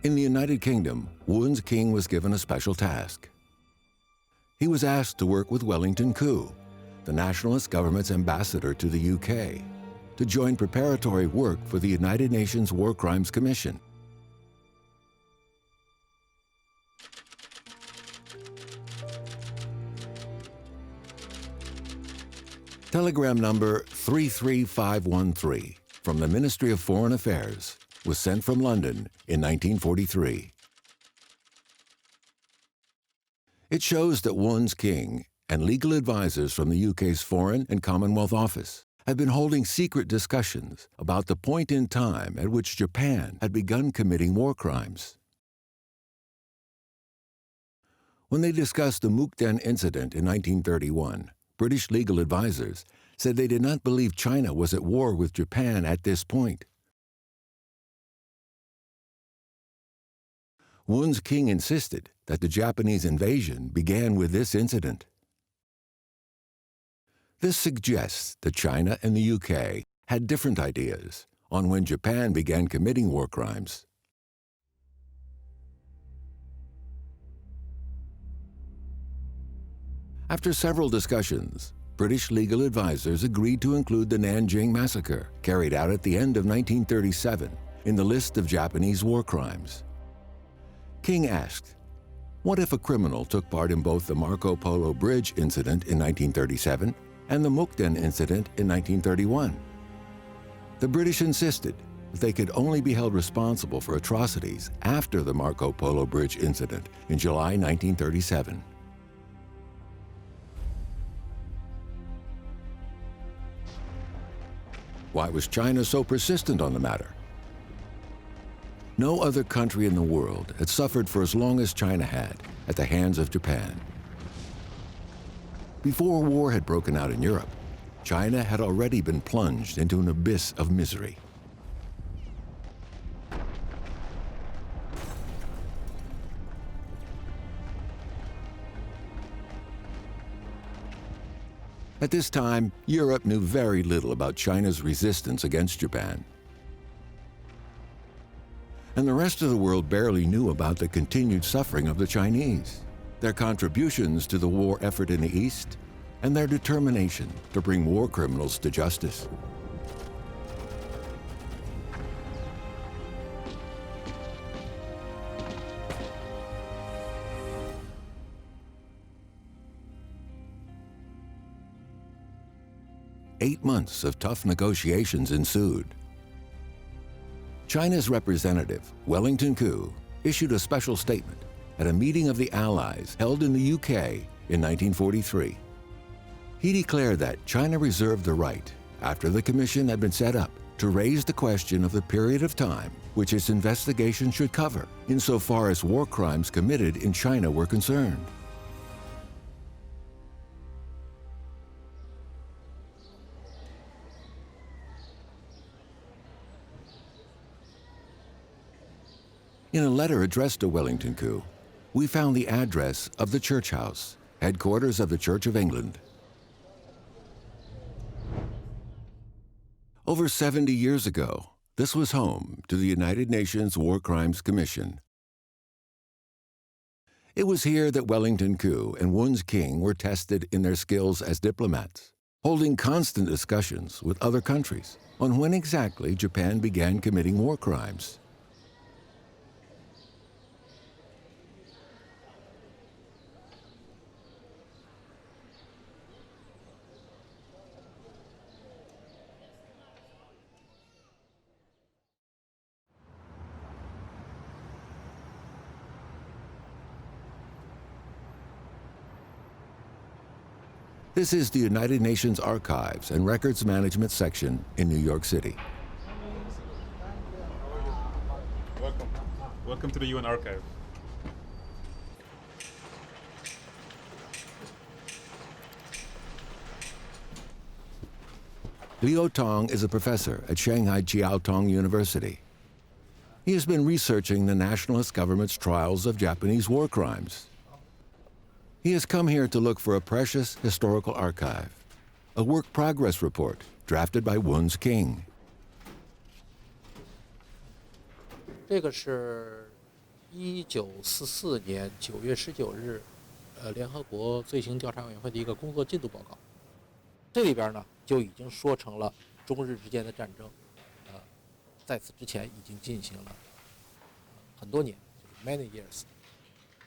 In the United Kingdom, Wun's king was given a special task. He was asked to work with Wellington Koo, the nationalist government's ambassador to the UK, to join preparatory work for the United Nations War Crimes Commission. Telegram number 33513 from the Ministry of Foreign Affairs was sent from London in 1943. It shows that Wun's king and legal advisors from the UK's Foreign and Commonwealth Office had been holding secret discussions about the point in time at which Japan had begun committing war crimes. When they discussed the Mukden incident in 1931, British legal advisors said they did not believe China was at war with Japan at this point. Wun's king insisted that the Japanese invasion began with this incident. This suggests that China and the UK had different ideas on when Japan began committing war crimes. After several discussions, British legal advisors agreed to include the Nanjing massacre, carried out at the end of 1937, in the list of Japanese war crimes. King asked, what if a criminal took part in both the Marco Polo Bridge incident in 1937 and the Mukden incident in 1931? The British insisted that they could only be held responsible for atrocities after the Marco Polo Bridge incident in July 1937. Why was China so persistent on the matter? No other country in the world had suffered for as long as China had at the hands of Japan. Before war had broken out in Europe, China had already been plunged into an abyss of misery. At this time, Europe knew very little about China's resistance against Japan. And the rest of the world barely knew about the continued suffering of the Chinese, their contributions to the war effort in the East, and their determination to bring war criminals to justice. Eight months of tough negotiations ensued. China's representative, Wellington Koo, issued a special statement at a meeting of the Allies held in the UK in 1943. He declared that China reserved the right, after the commission had been set up, to raise the question of the period of time which its investigation should cover, insofar as war crimes committed in China were concerned. In a letter addressed to Wellington Koo, we found the address of the Church House, headquarters of the Church of England. Over 70 years ago, this was home to the United Nations War Crimes Commission. It was here that Wellington Koo and Wun's king were tested in their skills as diplomats, holding constant discussions with other countries on when exactly Japan began committing war crimes. This is the United Nations Archives and Records Management section in New York City. Welcome. Welcome to the UN Archive. Liu Tong is a professor at Shanghai Jiaotong University. He has been researching the nationalist government's trials of Japanese war crimes. He has come here to look for a precious historical archive, a work progress report drafted by Wun's king. 1944年9月19日，联合国罪行调查委员会的一个工作进度报告。这里边呢就已经说成了中日之间的战争，在此之前已经进行了很多年，就是 many years，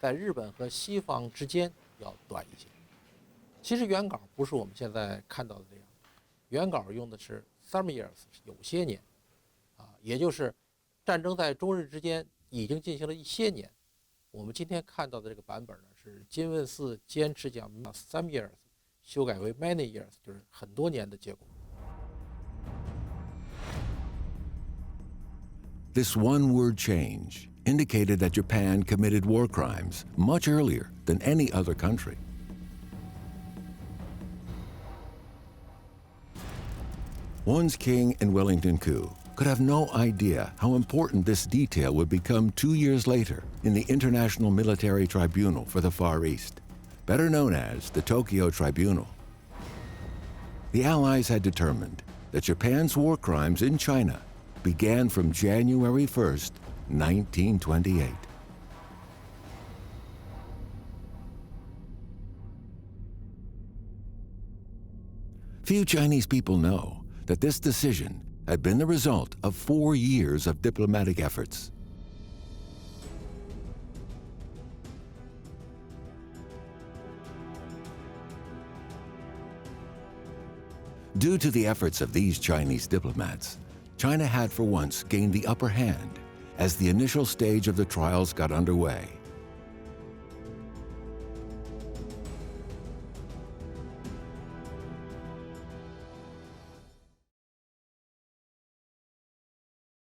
在日本和西方之间要短一些。其实原稿不是我们现在看到的这样，原稿用的是 some years， 有些年，也就是战争在中日之间已经进行了一些年。我们今天看到的这个版本呢，是金问四坚持讲 some years， 修改为 many years， 就是很多年的结果。This one-word change indicated that Japan committed war crimes much earlier than any other country. One's king and Wellington coup could have no idea how important this detail would become 2 years later in the International Military Tribunal for the Far East, better known as the Tokyo Tribunal. The Allies had determined that Japan's war crimes in China began from January 1st, 1928. Few Chinese people know that this decision had been the result of 4 years of diplomatic efforts. Due to the efforts of these Chinese diplomats, China had for once gained the upper hand as the initial stage of the trials got underway.